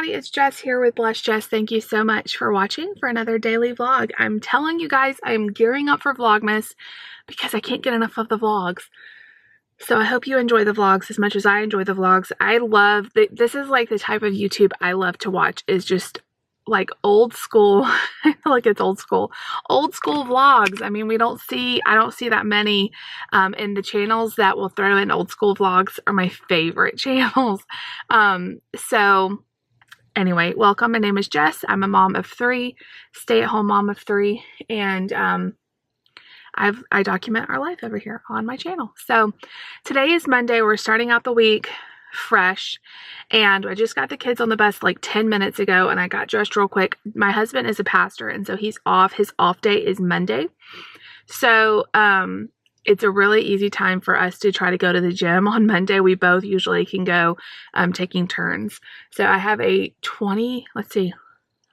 everybody, it's Jess here with Bless Jess. Thank you so much for watching for another daily vlog. I'm telling you guys, I'm gearing up for Vlogmas because I can't get enough of the vlogs. So I hope you enjoy the vlogs as much as I enjoy the vlogs. I love, this is like the type of YouTube I love to watch, is just like old school. I feel like it's old school vlogs. I mean, I don't see that many in the channels that will throw in old school vlogs are my favorite channels. So anyway, welcome. My name is Jess. I'm a mom of 3, stay-at-home mom of 3, and I document our life over here on my channel. So today is Monday. We're starting out the week fresh, and I just got the kids on the bus like 10 minutes ago, and I got dressed real quick. My husband is a pastor, and so he's off. His off day is Monday. So it's a really easy time for us to try to go to the gym on Monday. We both usually can go taking turns. So I have a 20, let's see,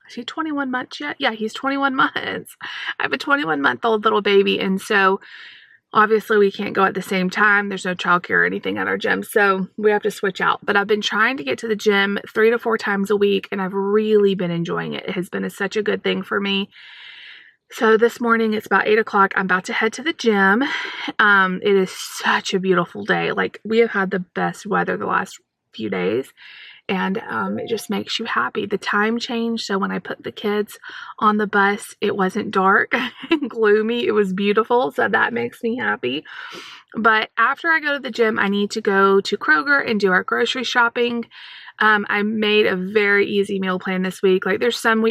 is he 21 months yet? Yeah, he's 21 months. I have a 21-month-old little baby, and so obviously we can't go at the same time. There's no childcare or anything at our gym, so we have to switch out. But I've been trying to get to the gym 3 to 4 times a week, and I've really been enjoying it. It has been such a good thing for me. So this morning, it's about 8 o'clock. I'm about to head to the gym. It is such a beautiful day. Like, we have had the best weather the last few days, and it just makes you happy. The time changed, so when I put the kids on the bus, it wasn't dark and gloomy. It was beautiful, so that makes me happy. But after I go to the gym, I need to go to Kroger and do our grocery shopping. I made a very easy meal plan this week. Like, there's some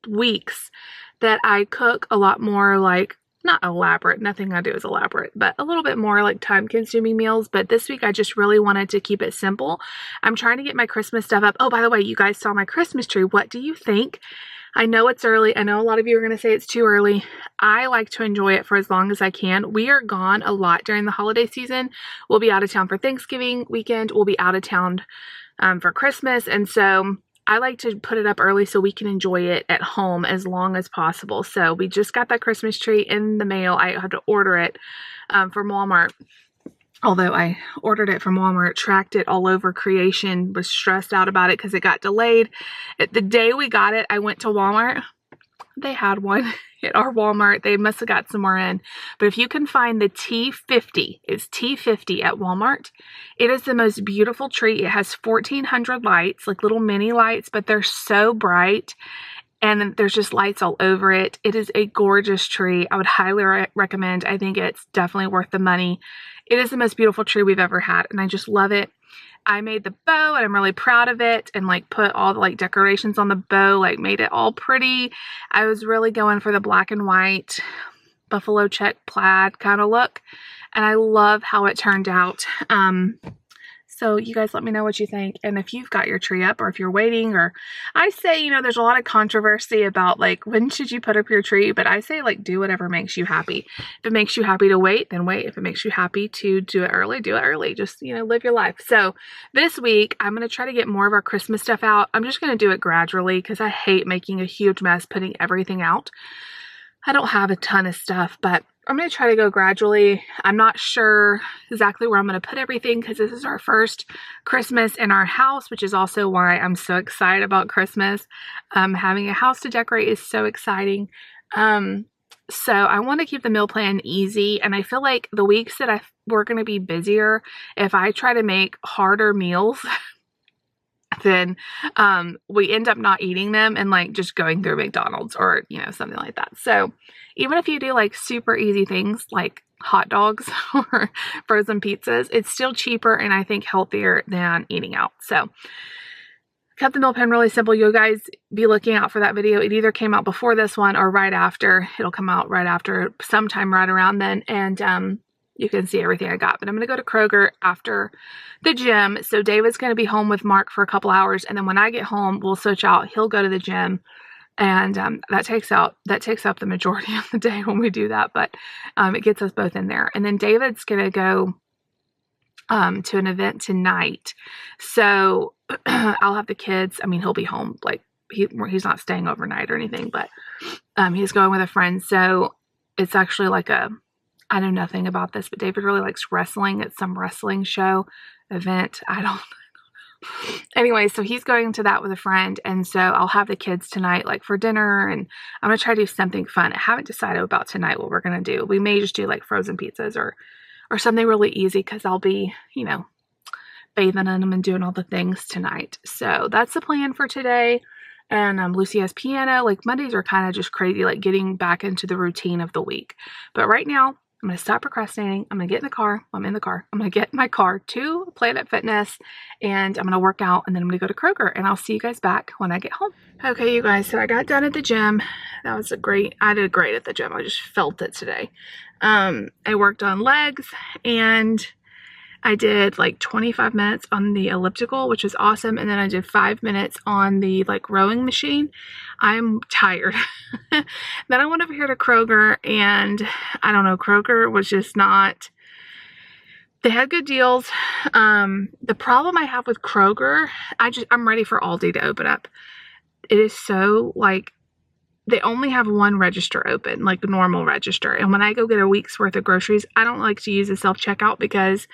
weeks that I cook a lot more, like, not elaborate, nothing I do is elaborate, but a little bit more like time-consuming meals. But this week I just really wanted to keep it simple. I'm trying to get my Christmas stuff up. Oh, by the way, you guys saw my Christmas tree. What do you think? I know it's early. I know a lot of you are going to say it's too early. I like to enjoy it for as long as I can. We are gone a lot during the holiday season. We'll be out of town for Thanksgiving weekend. We'll be out of town for Christmas, and so I like to put it up early so we can enjoy it at home as long as possible. So we just got that Christmas tree in the mail. I had to order it from Walmart. Although I ordered it from Walmart, tracked it all over creation, was stressed out about it because it got delayed. The day we got it, I went to Walmart. They had one at our Walmart. They must have got some more in. But if you can find the T50, it's T50 at Walmart. It is the most beautiful tree. It has 1,400 lights, like little mini lights, but they're so bright. And there's just lights all over it. It is a gorgeous tree. I would highly recommend. I think it's definitely worth the money. It is the most beautiful tree we've ever had, and I just love it. I made the bow, and I'm really proud of it, and like put all the like decorations on the bow, like made it all pretty. I was really going for the black and white buffalo check plaid kind of look, and I love how it turned out. So you guys let me know what you think, and if you've got your tree up, or if you're waiting, or I say, you know, there's a lot of controversy about like when should you put up your tree, but I say like do whatever makes you happy. If it makes you happy to wait, then wait. If it makes you happy to do it early, do it early. Just, you know, live your life. So this week I'm going to try to get more of our Christmas stuff out. I'm just going to do it gradually because I hate making a huge mess putting everything out. I don't have a ton of stuff, but I'm going to try to go gradually. I'm not sure exactly where I'm going to put everything because this is our first Christmas in our house, which is also why I'm so excited about Christmas. Having a house to decorate is so exciting. So I want to keep the meal plan easy, and I feel like the weeks that we're going to be busier, if I try to make harder meals, then we end up not eating them and like just going through McDonald's or, you know, something like that. So even if you do like super easy things like hot dogs or frozen pizzas, it's still cheaper and I think healthier than eating out. So kept the meal plan really simple. You guys be looking out for that video. It either came out before this one or right after. It'll come out right after, sometime right around then. And you can see everything I got. But I'm going to go to Kroger after the gym. So David's going to be home with Mark for a couple hours. And then when I get home, we'll switch out. He'll go to the gym. And that takes up the majority of the day when we do that. But it gets us both in there. And then David's going to go to an event tonight. So I'll have the kids. I mean, he'll be home. Like he's not staying overnight or anything. But he's going with a friend. So it's actually like I know nothing about this, but David really likes wrestling. It's some wrestling show event. I don't Anyway, so he's going to that with a friend, and so I'll have the kids tonight, like for dinner, and I'm gonna try to do something fun. I haven't decided about tonight what we're gonna do. We may just do like frozen pizzas or something really easy, because I'll be, you know, bathing in them and doing all the things tonight. So that's the plan for today. And Lucy has piano. Like Mondays are kind of just crazy, like getting back into the routine of the week. But right now, I'm going to stop procrastinating. I'm going to get in the car. I'm in the car. I'm going to get in my car to Planet Fitness, and I'm going to work out, and then I'm going to go to Kroger, and I'll see you guys back when I get home. Okay, you guys, so I got done at the gym. That was I did great at the gym. I just felt it today. I worked on legs, and I did like 25 minutes on the elliptical, which was awesome. And then I did 5 minutes on the like rowing machine. I'm tired. Then I went over here to Kroger, and I don't know, Kroger was just not, they had good deals. The problem I have with Kroger, I'm ready for Aldi to open up. It is so like, they only have one register open, like the normal register. And when I go get a week's worth of groceries, I don't like to use the self-checkout, because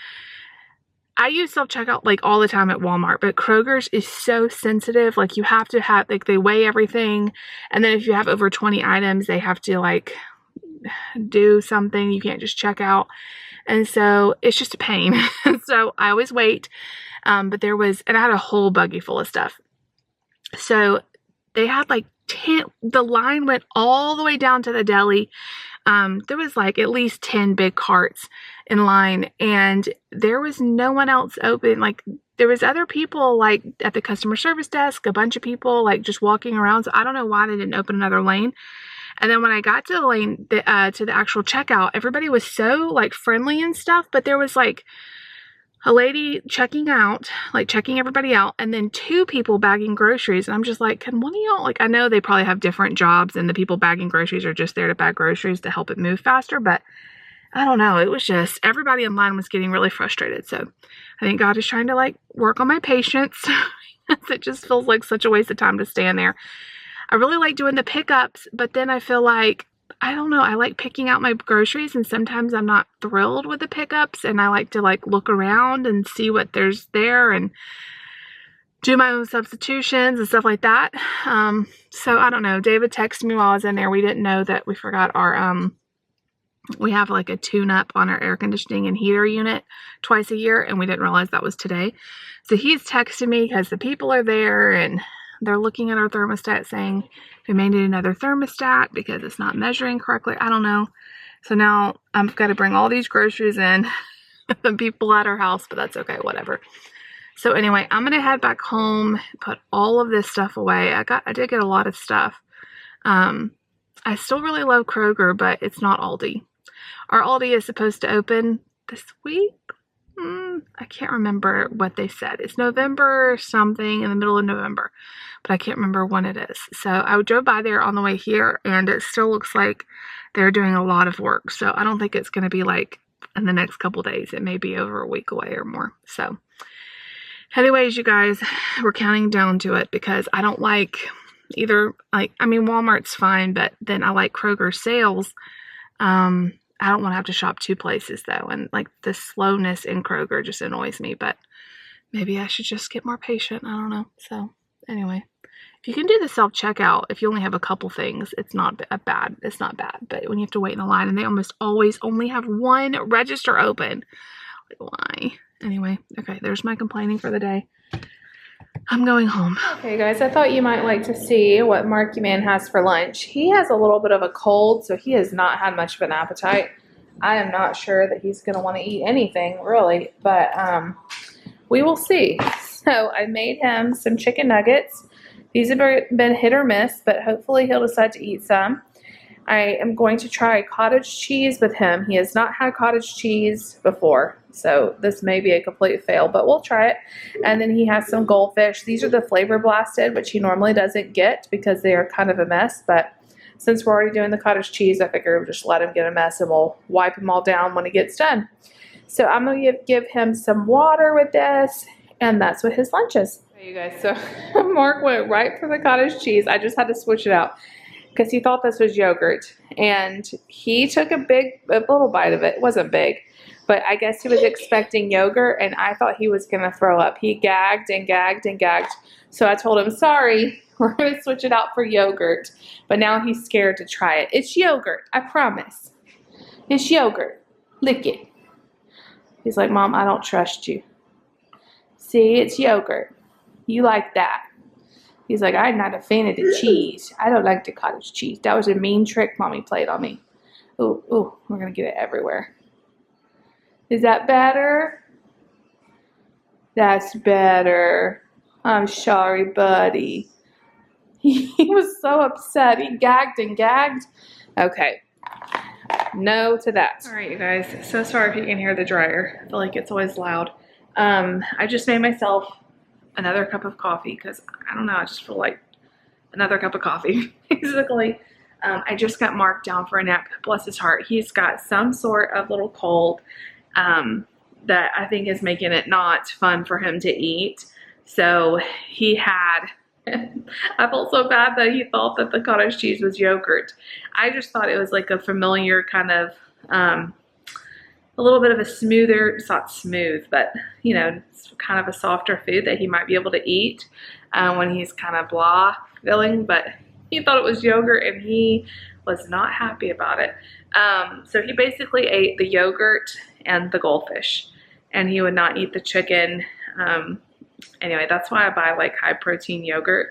I use self-checkout like all the time at Walmart, but Kroger's is so sensitive. Like you have to have, like they weigh everything. And then if you have over 20 items, they have to like do something. You can't just check out. And so it's just a pain. So I always wait. But and I had a whole buggy full of stuff. So they had like the line went all the way down to the deli. There was like at least 10 big carts in line, and there was no one else open. Like there was other people like at the customer service desk, a bunch of people like just walking around. So I don't know why they didn't open another lane. And then when I got to the lane, to the actual checkout, everybody was so like friendly and stuff, but there was like a lady checking out, like checking everybody out, and then 2 people bagging groceries. And I'm just like, can one of y'all, like, I know they probably have different jobs, and the people bagging groceries are just there to bag groceries to help it move faster. But I don't know. It was just, everybody in line was getting really frustrated. So I think God is trying to like work on my patience. It just feels like such a waste of time to stand there. I really like doing the pickups, but then I feel like, I don't know, I like picking out my groceries, and sometimes I'm not thrilled with the pickups, and I like to like look around and see what there's there and do my own substitutions and stuff like that. So I don't know. David texted me while I was in there. We didn't know that we forgot our, we have like a tune-up on our air conditioning and heater unit twice a year, and we didn't realize that was today. So he's texting me because the people are there, and they're looking at our thermostat saying we may need another thermostat because it's not measuring correctly. I don't know. So now I've got to bring all these groceries in the people at our house, but that's okay, whatever. So anyway, I'm going to head back home, put all of this stuff away. I did get a lot of stuff. I still really love Kroger, but it's not Aldi. Our Aldi is supposed to open this week. I can't remember what they said. It's November something, in the middle of November, but I can't remember when it is. So I drove by there on the way here, and it still looks like they're doing a lot of work. So I don't think it's going to be like in the next couple days. It may be over a week away or more. So anyways, you guys, we're counting down to it, because I don't like either, like, I mean, Walmart's fine, but then I like Kroger sales. I don't want to have to shop 2 places though. And like the slowness in Kroger just annoys me, but maybe I should just get more patient. I don't know. So anyway, if you can do the self-checkout, if you only have a couple things, it's not bad. It's not bad. But when you have to wait in a line, and they almost always only have one register open, like why? Anyway, okay, there's my complaining for the day. I'm going home. Okay, guys, I thought you might like to see what Marky Man has for lunch. He has a little bit of a cold, so he has not had much of an appetite. I am not sure that he's going to want to eat anything, really, but we will see. So I made him some chicken nuggets. These have been hit or miss, but hopefully he'll decide to eat some. I am going to try cottage cheese with him. He has not had cottage cheese before, so this may be a complete fail, but we'll try it. And then he has some goldfish. These are the flavor blasted, which he normally doesn't get because they are kind of a mess, but since we're already doing the cottage cheese, I figure we'll just let him get a mess, and we'll wipe him all down when he gets done. So I'm going to give him some water with this, and that's what his lunch is. Okay, you guys, so Mark went right for the cottage cheese. I just had to switch it out because he thought this was yogurt, and he took a little bite of it. It wasn't big, but I guess he was expecting yogurt, and I thought he was gonna throw up. He gagged and gagged and gagged. So I told him, sorry, we're gonna switch it out for yogurt. But now he's scared to try it. It's yogurt, I promise. It's yogurt. Lick it. He's like, Mom, I don't trust you. See, it's yogurt. You like that. He's like, I'm not a fan of the cheese. I don't like the cottage cheese. That was a mean trick Mommy played on me. Ooh, ooh, we're gonna get it everywhere. Is that better? That's better. I'm sorry, buddy. He was so upset. He gagged and gagged. Okay. No to that. All right, you guys. So sorry if you can hear the dryer. I feel like it's always loud. I just made myself another cup of coffee because, I don't know, I just feel like another cup of coffee, basically. I just got Mark down for a nap. Bless his heart. He's got some sort of little cold that I think is making it not fun for him to eat. So he had, I felt so bad that he thought that the cottage cheese was yogurt. I just thought it was like a familiar kind of, a little bit of a smoother, it's not smooth, but you know, it's kind of a softer food that he might be able to eat when he's kind of blah feeling, but he thought it was yogurt and he was not happy about it. So he basically ate the yogurt and the goldfish, and he would not eat the chicken. Anyway, that's why I buy like high protein yogurt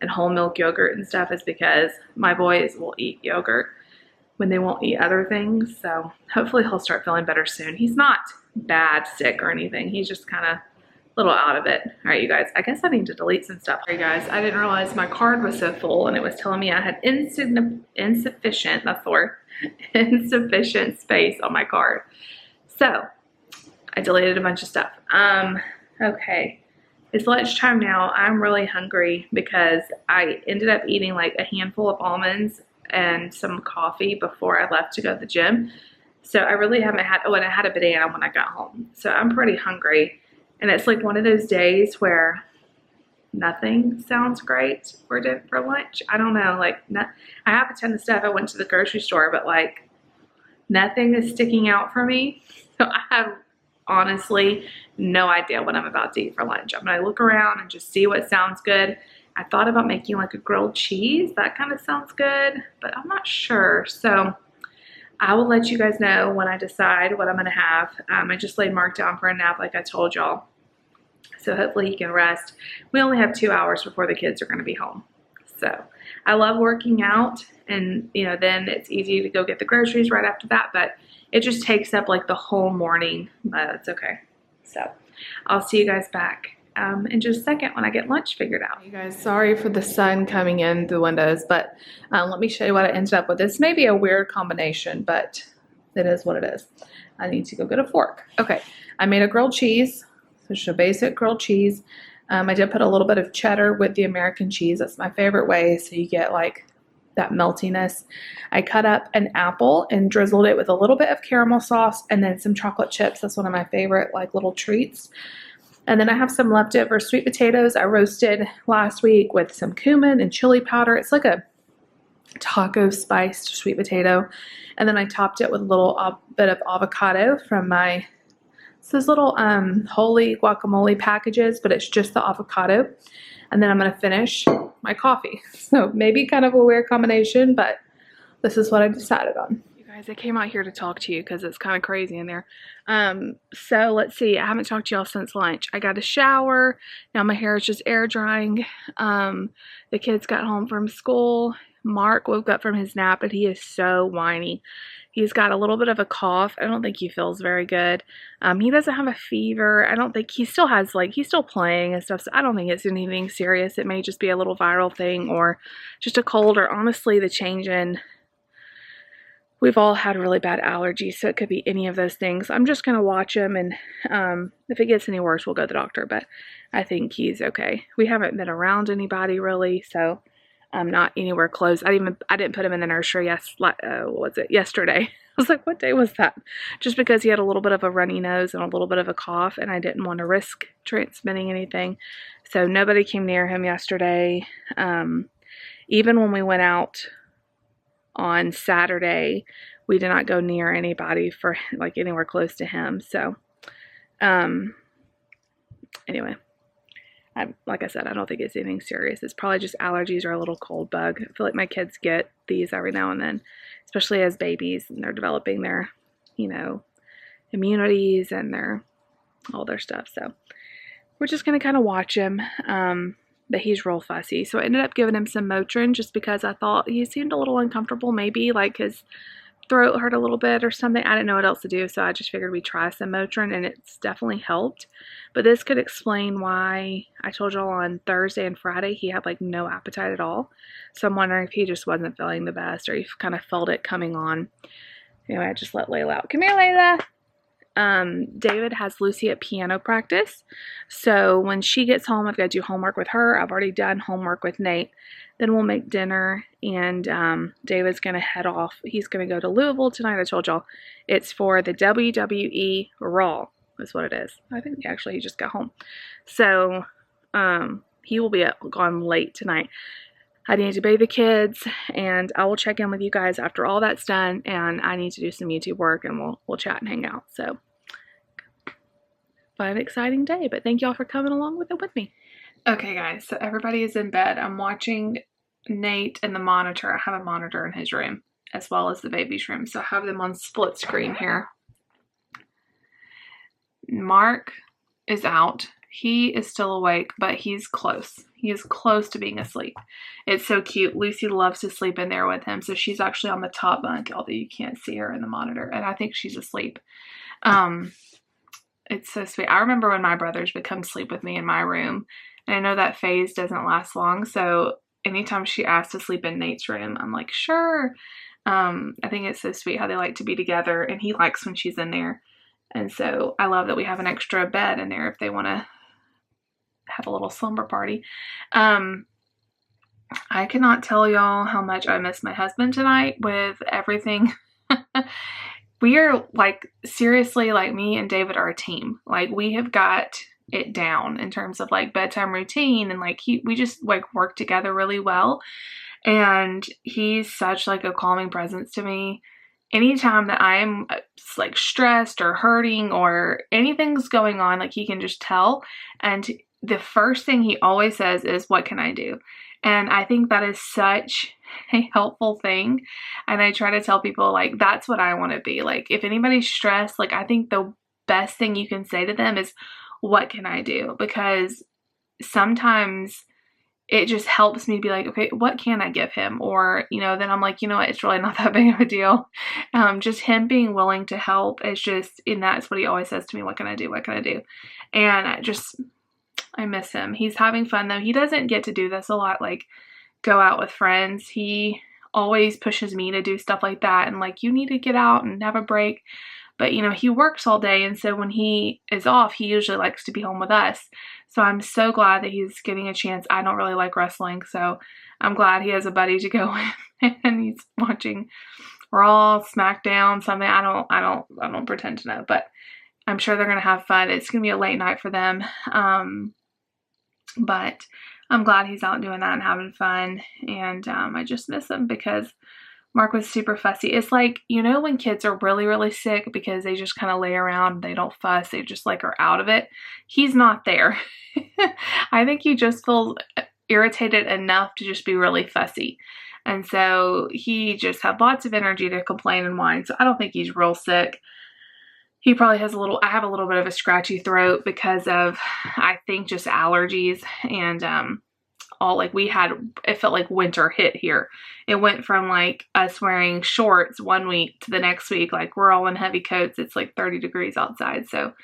and whole milk yogurt and stuff, is because my boys will eat yogurt when they won't eat other things. So hopefully he'll start feeling better soon. He's not bad sick or anything. He's just kind of a little out of it. All right, you guys, I guess I need to delete some stuff. All right, guys, I didn't realize my card was so full and it was telling me I had insufficient, that's the word, insufficient space on my card. So I deleted a bunch of stuff. Okay. It's lunchtime now. I'm really hungry because I ended up eating like a handful of almonds and some coffee before I left to go to the gym. So I really haven't had, oh, and I had a banana when I got home. So I'm pretty hungry. And it's like one of those days where nothing sounds great for lunch. I don't know, like, I have a ton of stuff. I went to the grocery store, but like nothing is sticking out for me. So I have honestly no idea what I'm about to eat for lunch. I'm gonna look around and just see what sounds good. I thought about making like a grilled cheese. That kind of sounds good, but I'm not sure. So I will let you guys know when I decide what I'm gonna have. I just laid Mark down for a nap like I told y'all. So hopefully he can rest. We only have 2 hours before the kids are gonna be home. So I love working out, and you know, then it's easy to go get the groceries right after that, but it just takes up like the whole morning, but it's okay. So I'll see you guys back in just a second when I get lunch figured out. You guys, sorry for the sun coming in the windows, but let me show you what I ended up with. This may be a weird combination, but it is what it is. I need to go get a fork. Okay, I made a grilled cheese, so just a basic grilled cheese. I did put a little bit of cheddar with the American cheese. That's my favorite way, so you get like that meltiness. I cut up an apple and drizzled it with a little bit of caramel sauce and then some chocolate chips. That's one of my favorite like little treats. And then I have some leftover sweet potatoes I roasted last week with some cumin and chili powder. It's like a taco spiced sweet potato. And then I topped it with a little bit of avocado from my, it's those little Holley guacamole packages, but it's just the avocado. And then I'm going to finish my coffee. So maybe kind of a weird combination, but this is what I decided on. You guys, I came out here to talk to you because it's kind of crazy in there. So let's see. I haven't talked to y'all since lunch. I got a shower. Now my hair is just air drying. The kids got home from school. Mark woke up from his nap and he is so whiny. He's got a little bit of a cough. I don't think he feels very good. He doesn't have a fever. I don't think he still has like, he's still playing and stuff. So I don't think it's anything serious. It may just be a little viral thing or just a cold, or honestly the change in, we've all had really bad allergies. So it could be any of those things. I'm just going to watch him, and if it gets any worse, we'll go to the doctor, but I think he's okay. We haven't been around anybody really. So not anywhere close. I didn't put him in the nursery yesterday. I was like, what day was that? Just because he had a little bit of a runny nose and a little bit of a cough, and I didn't want to risk transmitting anything. So nobody came near him yesterday. Even when we went out on Saturday, we did not go near anybody for like anywhere close to him. So, anyway, like I said, I don't think it's anything serious. It's probably just allergies or a little cold bug. I feel like my kids get these every now and then, especially as babies, and they're developing their, immunities and all their stuff. So we're just going to kind of watch him. But he's real fussy. So I ended up giving him some Motrin just because I thought he seemed a little uncomfortable, maybe like his throat hurt a little bit or something. I didn't know what else to do, so I just figured we'd try some Motrin, and it's definitely helped. But this could explain why I told y'all on Thursday and Friday he had like no appetite at all. So I'm wondering if he just wasn't feeling the best, or he kind of felt it coming on. Anyway, I just let Layla out. Come here, Layla. David has Lucy at piano practice, so when she gets home, I've got to do homework with her. I've already done homework with Nate. Then we'll make dinner, and David's going to head off. He's going to go to Louisville tonight. I told y'all it's for the WWE Raw. That's what it is. I think actually he just got home. So he will be gone late tonight. I need to bathe the kids, and I will check in with you guys after all that's done, and I need to do some YouTube work, and we'll chat and hang out. So, fun, exciting day, but thank y'all for coming along with it with me. Okay, guys, so everybody is in bed. I'm watching Nate and the monitor. I have a monitor in his room, as well as the baby's room, so I have them on split screen here. Mark is out. He is still awake, but he's close. He is close to being asleep. It's so cute. Lucy loves to sleep in there with him, so she's actually on the top bunk, although you can't see her in the monitor, and I think she's asleep. It's so sweet. I remember when my brothers would come sleep with me in my room, and I know that phase doesn't last long, so anytime she asked to sleep in Nate's room, I'm like, sure. I think it's so sweet how they like to be together, and he likes when she's in there. And so I love that we have an extra bed in there if they want to have a little slumber party. I cannot tell y'all how much I miss my husband tonight with everything. We are like, seriously, like me and David are a team. Like we have got it down in terms of like bedtime routine, and like we just like work together really well. And he's such like a calming presence to me. Anytime that I'm like stressed or hurting or anything's going on, like he can just tell. And the first thing he always says is, what can I do? And I think that is such a helpful thing. And I try to tell people, like, that's what I want to be. Like, if anybody's stressed, like, I think the best thing you can say to them is, what can I do? Because sometimes it just helps me be like, okay, what can I give him? Or, then I'm like, what, it's really not that big of a deal. Just him being willing to help is just, and that's what he always says to me, what can I do? What can I do? And I miss him. He's having fun though. He doesn't get to do this a lot, like go out with friends. He always pushes me to do stuff like that. And like, you need to get out and have a break. But, he works all day. And so when he is off, he usually likes to be home with us. So I'm so glad that he's getting a chance. I don't really like wrestling. So I'm glad he has a buddy to go with and he's watching Raw, SmackDown, something. I don't pretend to know, but I'm sure they're going to have fun. It's going to be a late night for them. But I'm glad he's out doing that and having fun. And I just miss him because Mark was super fussy. It's like, when kids are really, really sick because they just kind of lay around, they don't fuss, they just like are out of it. He's not there. I think he just feels irritated enough to just be really fussy. And so he just had lots of energy to complain and whine. So I don't think he's real sick. He probably has I have a little bit of a scratchy throat because of, I think, just allergies and, it felt like winter hit here. It went from like us wearing shorts one week to the next week, like we're all in heavy coats. It's like 30 degrees outside. So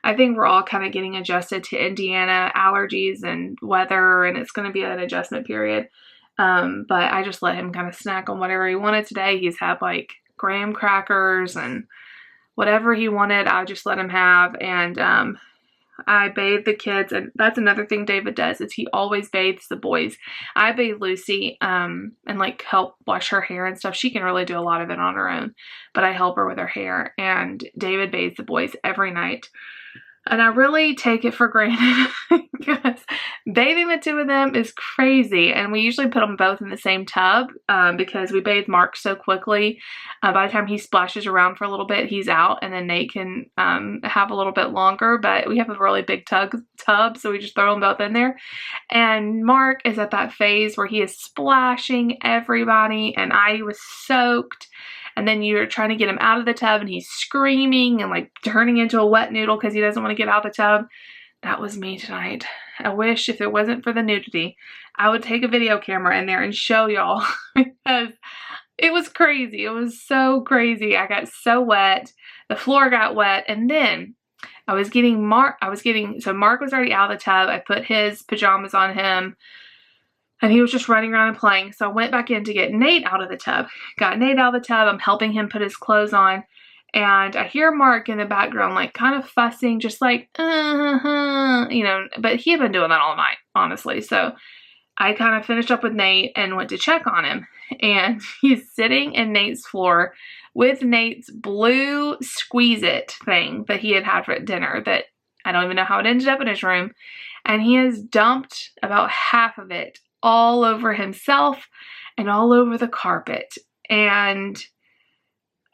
I think we're all kind of getting adjusted to Indiana allergies and weather, and it's going to be an adjustment period. But I just let him kind of snack on whatever he wanted today. He's had like graham crackers and whatever he wanted, I just let him have. And I bathe the kids, and that's another thing David does is he always bathes the boys. I bathe Lucy and like help wash her hair and stuff. She can really do a lot of it on her own, but I help her with her hair. And David bathes the boys every night. And I really take it for granted because bathing the two of them is crazy. And we usually put them both in the same tub because we bathe Mark so quickly. By the time he splashes around for a little bit, he's out, and then Nate can have a little bit longer. But we have a really big tub, so we just throw them both in there. And Mark is at that phase where he is splashing everybody, and I was soaked. And then you're trying to get him out of the tub and he's screaming and like turning into a wet noodle because he doesn't want to get out of the tub. That was me tonight. I wish if it wasn't for the nudity, I would take a video camera in there and show y'all because it was crazy. It was so crazy. I got so wet. The floor got wet. And then Mark was already out of the tub. I put his pajamas on him. And he was just running around and playing. So I went back in to get Nate out of the tub. Got Nate out of the tub. I'm helping him put his clothes on. And I hear Mark in the background, like, kind of fussing, just like, you know. But he had been doing that all night, honestly. So I kind of finished up with Nate and went to check on him. And he's sitting in Nate's floor with Nate's blue Squeeze-It thing that he had for dinner that I don't even know how it ended up in his room. And he has dumped about half of it all over himself and all over the carpet. And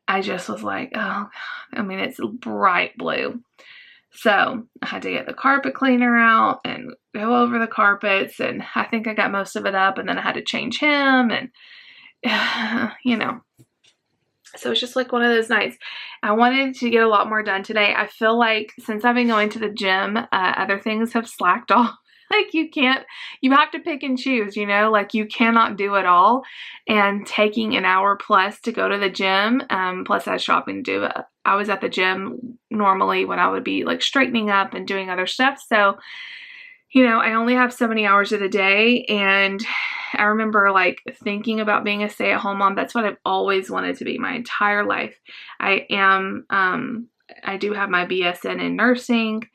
I just was like, oh, I mean, it's bright blue. So I had to get the carpet cleaner out and go over the carpets. And I think I got most of it up, and then I had to change him and, you know. So it's just like one of those nights. I wanted to get a lot more done today. I feel like since I've been going to the gym, other things have slacked off. Like you have to pick and choose, you know, like you cannot do it all. And taking an hour plus to go to the gym, plus I had shopping to do. I was at the gym normally when I would be like straightening up and doing other stuff. So, you know, I only have so many hours of the day. And I remember like thinking about being a stay-at-home mom. That's what I've always wanted to be my entire life. I do have my BSN in nursing.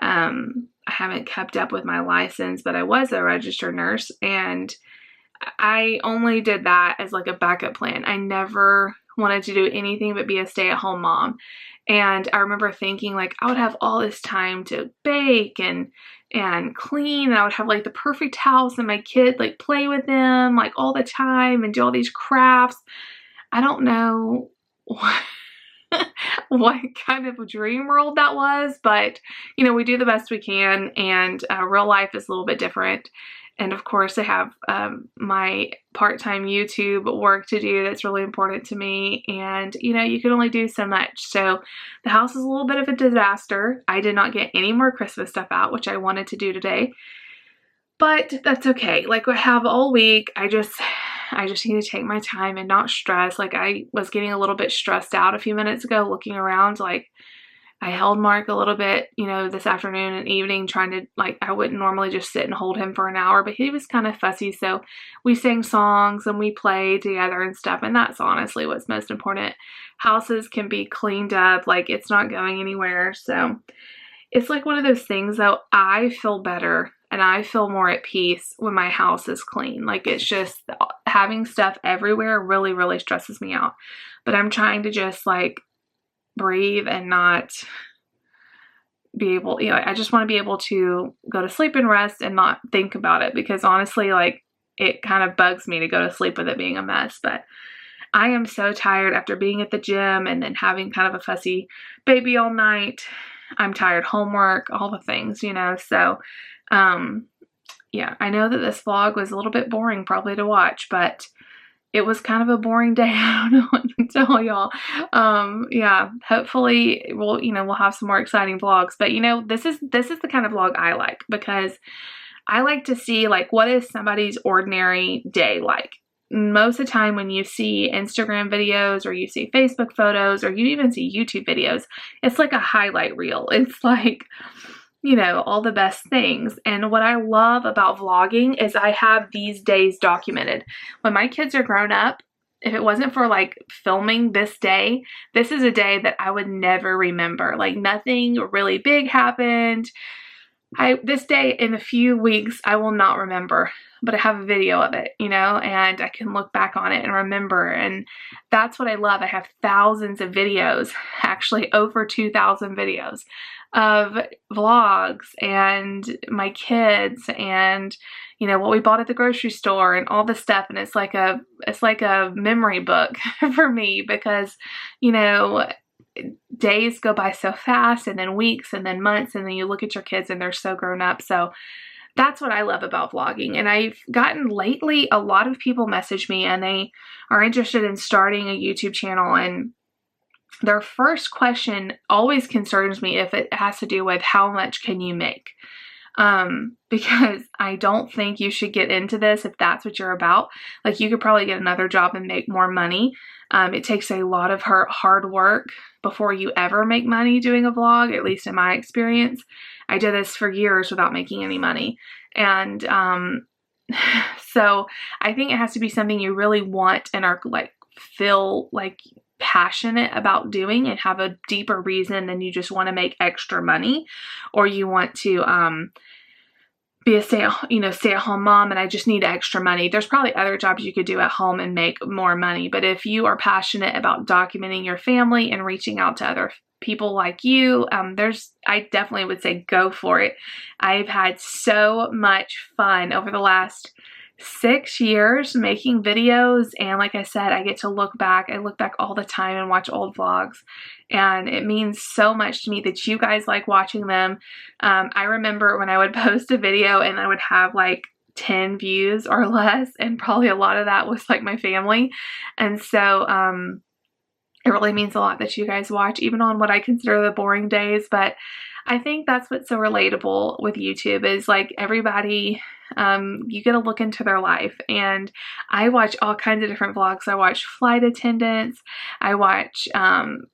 I haven't kept up with my license, but I was a registered nurse, and I only did that as like a backup plan. I never wanted to do anything but be a stay-at-home mom. And I remember thinking like I would have all this time to bake and clean, and I would have like the perfect house, and my kid like play with them like all the time and do all these crafts. I don't know what kind of a dream world that was, but you know, we do the best we can, and real life is a little bit different. And of course I have my part-time YouTube work to do that's really important to me, and you know, you can only do so much. So the house is a little bit of a disaster. I did not get any more Christmas stuff out, which I wanted to do today, but that's okay. Like I have all week. I just need to take my time and not stress. Like I was getting a little bit stressed out a few minutes ago looking around. Like I held Mark a little bit, you know, this afternoon and evening, trying to, like, I wouldn't normally just sit and hold him for an hour, but he was kind of fussy. So we sang songs and we played together and stuff. And that's honestly what's most important. Houses can be cleaned up. Like it's not going anywhere. So it's like one of those things though. I feel better and I feel more at peace when my house is clean. Like it's just having stuff everywhere really, really stresses me out. But I'm trying to just like breathe and not be able, you know, I just want to be able to go to sleep and rest and not think about it, because honestly, like it kind of bugs me to go to sleep with it being a mess. But I am so tired after being at the gym and then having kind of a fussy baby all night. I'm tired, homework, all the things, you know. So yeah, I know that this vlog was a little bit boring probably to watch, but it was kind of a boring day. I don't know what to tell y'all. Yeah, hopefully we'll have some more exciting vlogs. But you know, this is the kind of vlog I like, because I like to see like what is somebody's ordinary day like. Most of the time when you see Instagram videos or you see Facebook photos or you even see YouTube videos, it's like a highlight reel. It's like, you know, all the best things. And what I love about vlogging is I have these days documented. When my kids are grown up, if it wasn't for like filming this day, this is a day that I would never remember. Like nothing really big happened. This day in a few weeks, I will not remember, but I have a video of it, you know, and I can look back on it and remember. And that's what I love. I have thousands of videos, actually over 2,000 videos of vlogs and my kids and, you know, what we bought at the grocery store and all this stuff. And it's like a memory book for me because, you know, days go by so fast, and then weeks, and then months, and then you look at your kids and they're so grown up. So that's what I love about vlogging. And I've gotten lately, a lot of people message me and they are interested in starting a YouTube channel, and their first question always concerns me if it has to do with how much can you make? Because I don't think you should get into this if that's what you're about. Like, you could probably get another job and make more money. It takes a lot of hard work before you ever make money doing a vlog, at least in my experience. I did this for years without making any money. And so I think it has to be something you really want and are like feel like passionate about doing and have a deeper reason than you just want to make extra money, or you want to be a stay-at-home mom and I just need extra money. There's probably other jobs you could do at home and make more money. But if you are passionate about documenting your family and reaching out to other people like you, I definitely would say go for it. I've had so much fun over the last 6 years making videos, and like I said, I get to look back. I look back all the time and watch old vlogs, and it means so much to me that you guys like watching them. I remember when I would post a video and I would have like 10 views or less, and probably a lot of that was like my family. And so it really means a lot that you guys watch, even on what I consider the boring days. But I think that's what's so relatable with YouTube is like everybody, you get a look into their life. And I watch all kinds of different vlogs. I watch flight attendants. I watch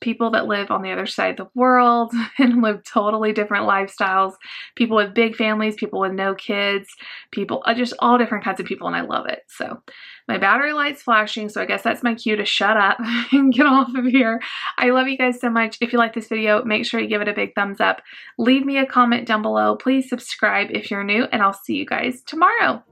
people that live on the other side of the world and live totally different lifestyles. People with big families, people with no kids, people, just all different kinds of people. And I love it. So my battery light's flashing, so I guess that's my cue to shut up and get off of here. I love you guys so much. If you like this video, make sure you give it a big thumbs up. Leave me a comment down below. Please subscribe if you're new, and I'll see you guys tomorrow.